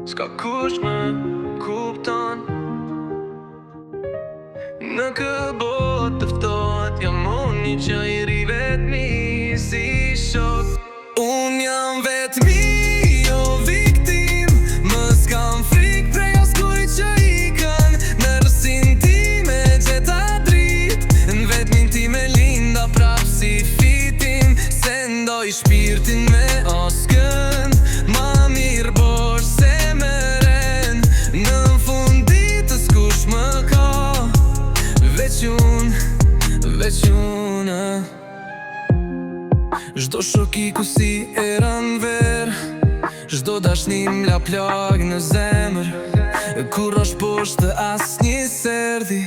S'ka kush më kupton. Në këtë botë të ftohet jam unë që i ri vetmi si shok. Unë jam vetmi, jo viktim. Më s'kam frik prej askujt që ikën. Në rësin ti me gjeta drit. Në vetmin ti me linda prap si fitim. Se ndoj shpirtin me askën. Ma mirë bosh se me ren. Në funditës kush më ka. Veç unë. Zdo shoki ku si eran ver. Zdo dashnim la plag në zemër. Kur është poshtë as një serdi.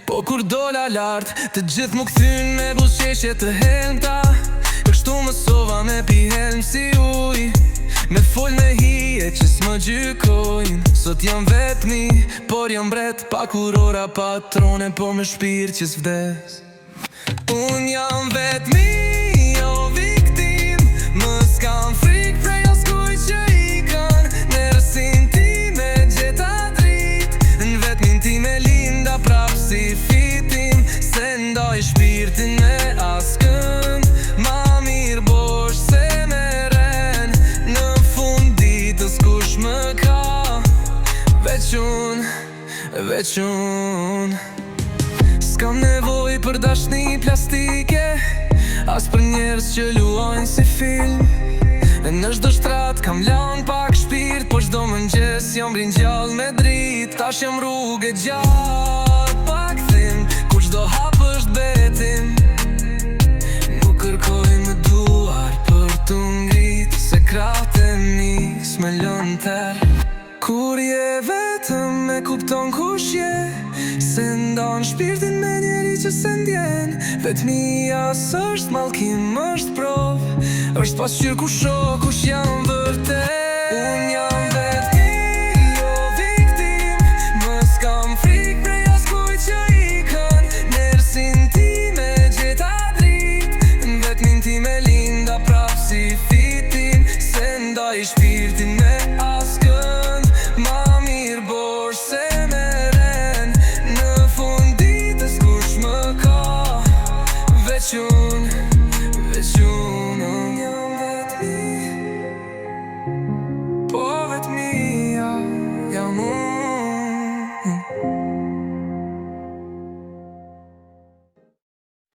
Po kur dola lart të gjithë më kthyn me buzëqeshje të helmta. Kështu mësova me pi helm si uj. Me fol me hije që s'më gjykojnë. Sot jam vetmi, por jam bret. Pa kurora patrone, po me shpirt që s'vdes. Unë jam vetmi, jo viktim. Më s'kam frik prej askujt që ikën. Në rësin ti me gjeta drit. Në vetmin ti me linda prap si fitim. Se ndoj shpirtin me askën. Ma mirë bosh se me ren. Në funditës kush më ka. Veç unë. S'kam nevoj për dashni plastike. As për njerës që luajnë si film. Në çdo shtrat kam lan pak shpirt. Po çdo mëngjes jam ringjall me drit. Tash jam rrugë gjatë pa kthim. Kur çdo hap është betim. Nuk kërkoj më duar për t'u ngrit. Se krahët e mi s'me lën ter. Kur je vetëm e kupton kush je. Se ndon shpirtin me njeri që se ndjen. Vetmia s'është mallkim, është prov. Është pasqyrë ku shoh kush jam vërtet. Unë jam vetmi, jo viktim. Më s'kam frik prej askujt që ikën. Në rësin ti me gjeta drit. Në vetmin ti me linda prap si fitim. Se ndaj shpirt